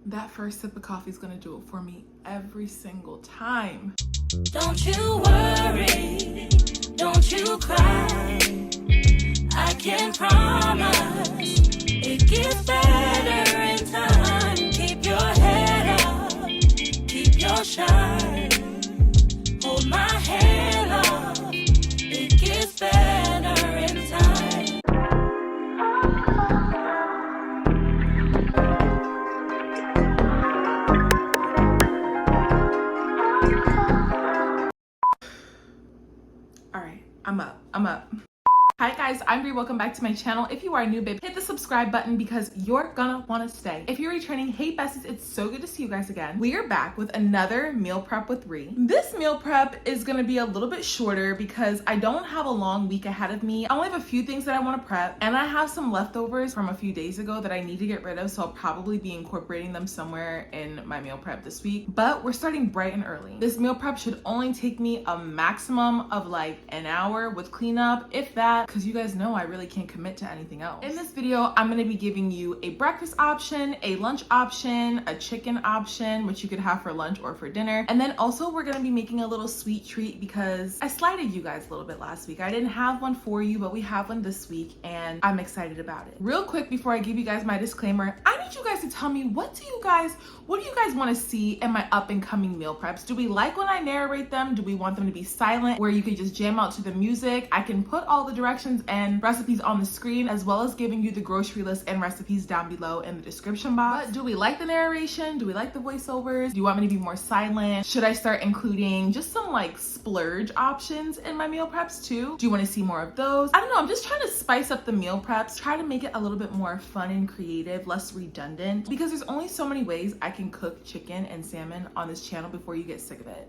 That first sip of coffee is gonna do it for me every single time. Don't you worry, don't you cry. I can promise it gets better in time. Keep your head up, keep your shine. Hold my hand up, it gets better in time. All right, I'm up. Hi guys, I'm Bree. Welcome back to my channel. If you are new, babe, hit the subscribe button because you're gonna want to stay. If you're returning, hey besties, it's so good to see you guys again. We are back with another meal prep with Bree. This meal prep is gonna be a little bit shorter because I don't have a long week ahead of me. I only have a few things that I want to prep, and I have some leftovers from a few days ago that I need to get rid of, so I'll probably be incorporating them somewhere in my meal prep this week. But we're starting bright and early. This meal prep should only take me a maximum of like an hour with cleanup, if that, because you guys know I really can't commit to anything else. In this video, I'm going to be giving you a breakfast option, a lunch option, a chicken option, which you could have for lunch or for dinner. And then also we're going to be making a little sweet treat because I slighted you guys a little bit last week. I didn't have one for you, but we have one this week and I'm excited about it. Real quick, before I give you guys my disclaimer, I need you guys to tell me what do you guys want to see in my up and coming meal preps? Do we like when I narrate them? Do we want them to be silent where you could just jam out to the music? I can put all the directions and recipes on the screen, as well as giving you the grocery list and recipes down below in the description box. But do we like the narration? Do we like the voiceovers? Do you want me to be more silent? Should I start including just some like splurge options in my meal preps too? Do you want to see more of those? I don't know, I'm just trying to spice up the meal preps, try to make it a little bit more fun and creative, less redundant, because there's only so many ways I can cook chicken and salmon on this channel before you get sick of it.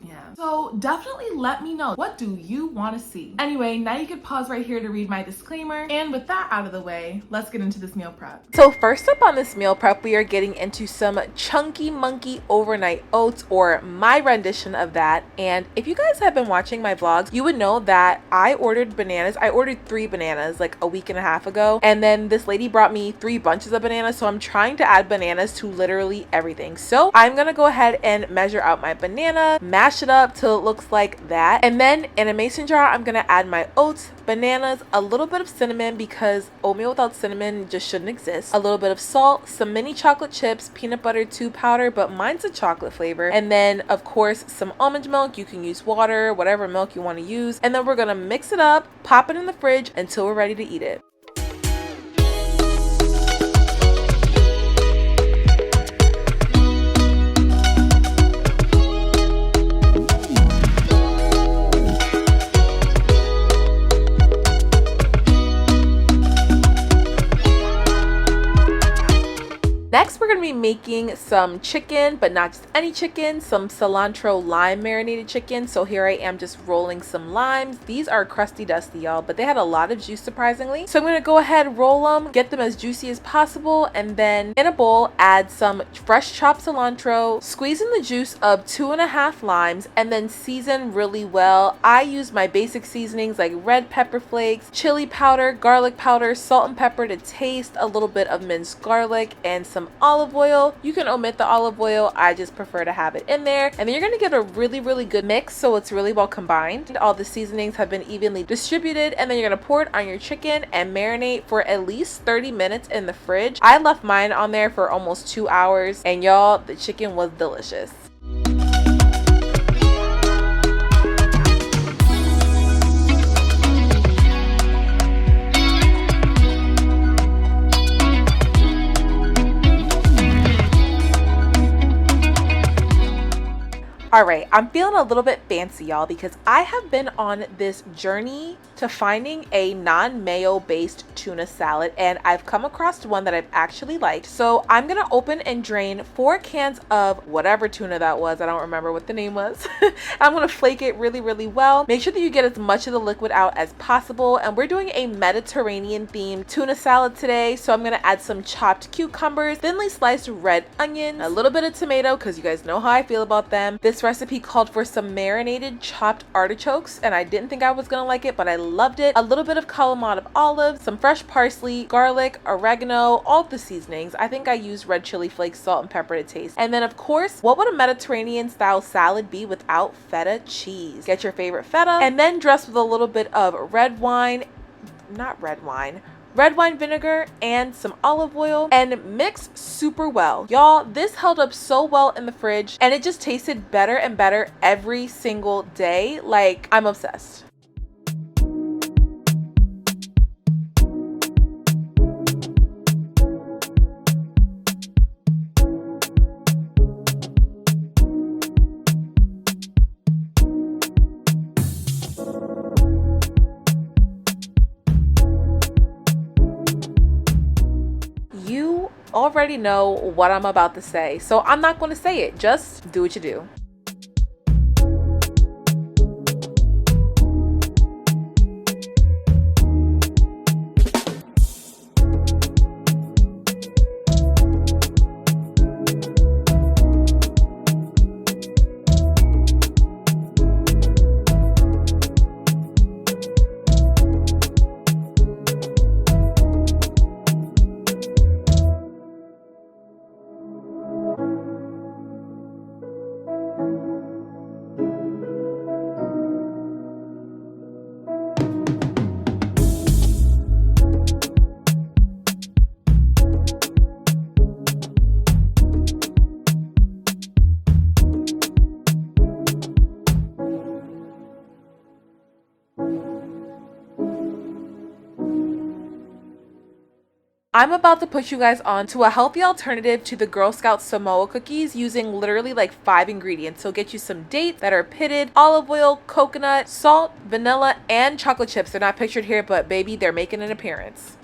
Yeah. So definitely let me know, what do you want to see? Anyway, now you can pause right here to read my disclaimer. And with that out of the way, let's get into this meal prep. So first up on this meal prep, we are getting into some chunky monkey overnight oats, or my rendition of that. And if you guys have been watching my vlogs, you would know that I ordered bananas. I ordered 3 bananas like a week and a half ago. And then this lady brought me 3 bunches of bananas. So I'm trying to add bananas to literally everything. So I'm going to go ahead and measure out my banana, mash it up till it looks like that, and then in a mason jar I'm gonna add my oats, bananas, a little bit of cinnamon because oatmeal without cinnamon just shouldn't exist, a little bit of salt, some mini chocolate chips, peanut butter 2 powder, but mine's a chocolate flavor, and then of course some almond milk. You can use water, whatever milk you want to use, and then we're gonna mix it up, pop it in the fridge until we're ready to eat it. Next, we're going to be making some chicken, but not just any chicken, some cilantro lime marinated chicken. So here I am just rolling some limes. These are crusty dusty, y'all, but they had a lot of juice surprisingly. So I'm going to go ahead, roll them, get them as juicy as possible, and then in a bowl, add some fresh chopped cilantro, squeeze in the juice of 2.5 limes, and then season really well. I use my basic seasonings like red pepper flakes, chili powder, garlic powder, salt and pepper to taste, a little bit of minced garlic, and some olive oil. You can omit the olive oil, I just prefer to have it in there. And then you're going to get a really good mix so it's really well combined. All the seasonings have been evenly distributed, and then you're going to pour it on your chicken and marinate for at least 30 minutes in the fridge. I left mine on there for almost 2 hours, and y'all, the chicken was delicious. All right, I'm feeling a little bit fancy, y'all, because I have been on this journey to finding a non-mayo based tuna salad, and I've come across one that I've actually liked. So I'm gonna open and drain 4 cans of whatever tuna that was. I don't remember what the name was. I'm gonna flake it really well. Make sure that you get as much of the liquid out as possible, and we're doing a Mediterranean themed tuna salad today. So I'm gonna add some chopped cucumbers, thinly sliced red onion, a little bit of tomato because you guys know how I feel about them. This recipe called for some marinated chopped artichokes, and I didn't think I was gonna like it, but I loved it. A little bit of Kalamata olive, some fresh parsley, garlic, oregano, all the seasonings. I think I used red chili flakes, salt, and pepper to taste. And then of course, what would a Mediterranean style salad be without feta cheese? Get your favorite feta and then dress with a little bit of red wine vinegar and some olive oil and mix super well. Y'all, this held up so well in the fridge and it just tasted better and better every single day. Like, I'm obsessed. You already know what I'm about to say, so I'm not going to say it. Just do what you do. I'm about to put you guys on to a healthy alternative to the Girl Scout Samoa cookies using literally like 5 ingredients. So get you some dates that are pitted, olive oil, coconut, salt, vanilla, and chocolate chips. They're not pictured here, but baby, they're making an appearance.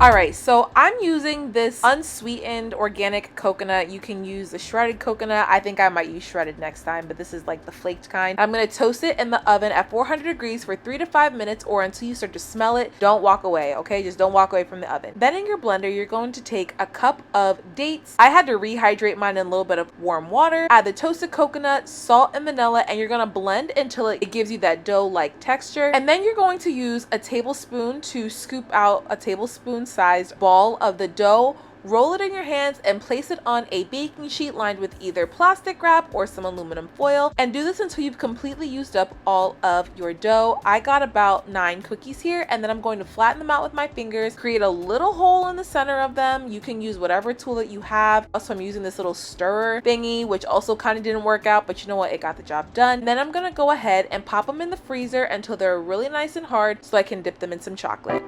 Alright, so I'm using this unsweetened organic coconut. You can use the shredded coconut. I think I might use shredded next time, but this is like the flaked kind. I'm going to toast it in the oven at 400 degrees for 3 to 5 minutes or until you start to smell it. Don't walk away, okay? Just don't walk away from the oven. Then in your blender, you're going to take a cup of dates. I had to rehydrate mine in a little bit of warm water. Add the toasted coconut, salt, and vanilla, and you're going to blend until it gives you that dough-like texture. And then you're going to use a tablespoon to scoop out a tablespoon sized ball of the dough, roll it in your hands and place it on a baking sheet lined with either plastic wrap or some aluminum foil, and do this until you've completely used up all of your dough. I got about 9 cookies here, and then I'm going to flatten them out with my fingers, create a little hole in the center of them. You can use whatever tool that you have. Also, I'm using this little stirrer thingy, which also kind of didn't work out, but you know what, it got the job done. And then I'm gonna go ahead and pop them in the freezer until they're really nice and hard so I can dip them in some chocolate.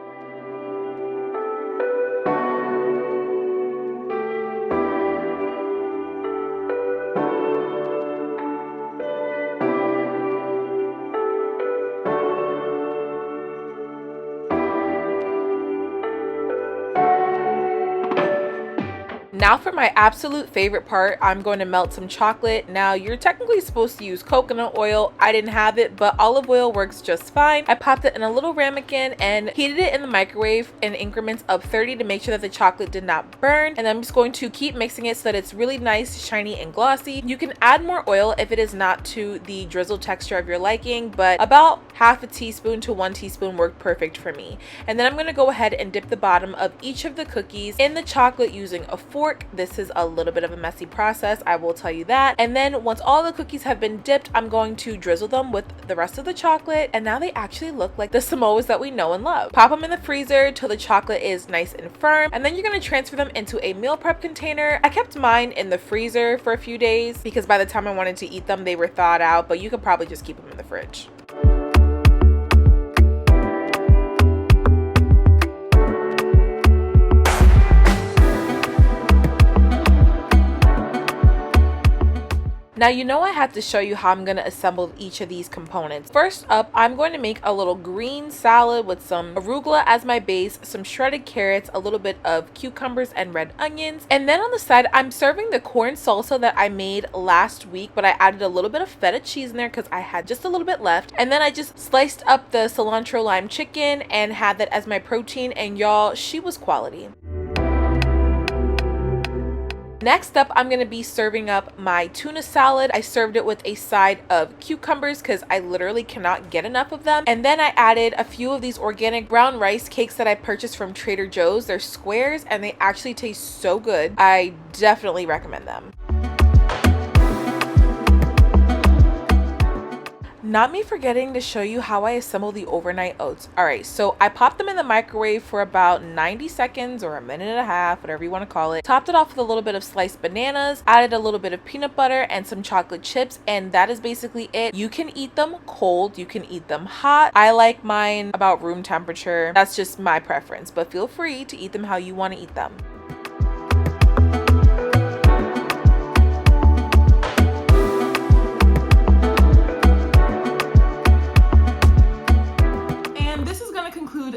Now for my absolute favorite part, I'm going to melt some chocolate. Now you're technically supposed to use coconut oil. I didn't have it, but olive oil works just fine. I popped it in a little ramekin and heated it in the microwave in increments of 30 to make sure that the chocolate did not burn. And I'm just going to keep mixing it so that it's really nice, shiny, and glossy. You can add more oil if it is not to the drizzle texture of your liking, but about half a teaspoon to 1 teaspoon worked perfect for me. And then I'm going to go ahead and dip the bottom of each of the cookies in the chocolate using a fork. This is a little bit of a messy process, I will tell you that. And then once all the cookies have been dipped, I'm going to drizzle them with the rest of the chocolate, and now they actually look like the Samoas that we know and love. Pop them in the freezer till the chocolate is nice and firm, and then you're going to transfer them into a meal prep container. I kept mine in the freezer for a few days because by the time I wanted to eat them, they were thawed out, but you could probably just keep them in the fridge. Now you know I have to show you how I'm going to assemble each of these components. First up, I'm going to make a little green salad with some arugula as my base, some shredded carrots, a little bit of cucumbers and red onions. And then on the side, I'm serving the corn salsa that I made last week, but I added a little bit of feta cheese in there because I had just a little bit left. And then I just sliced up the cilantro lime chicken and had that as my protein, and y'all, she was quality. Next up, I'm gonna be serving up my tuna salad. I served it with a side of cucumbers because I literally cannot get enough of them. And then I added a few of these organic brown rice cakes that I purchased from Trader Joe's. They're squares and they actually taste so good. I definitely recommend them. Not me forgetting to show you how I assemble the overnight oats. All right, so I popped them in the microwave for about 90 seconds or a minute and a half, whatever you want to call it. Topped it off with a little bit of sliced bananas, added a little bit of peanut butter and some chocolate chips, and that is basically it. You can eat them cold, you can eat them hot. I like mine about room temperature. That's just my preference, but feel free to eat them how you want to eat them.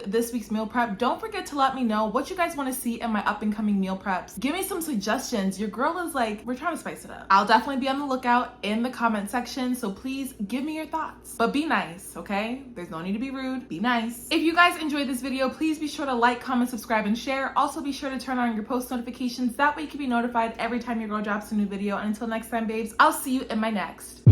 This week's meal prep. Don't forget to let me know what you guys want to see in my up and coming meal preps. Give me some suggestions. Your girl is like, we're trying to spice it up. I'll definitely be on the lookout in the comment section, so please give me your thoughts. But be nice, okay? There's no need to be rude. Be nice. If you guys enjoyed this video, please be sure to like, comment, subscribe, and share. Also be sure to turn on your post notifications. That way you can be notified every time your girl drops a new video. And until next time, babes, I'll see you in my next.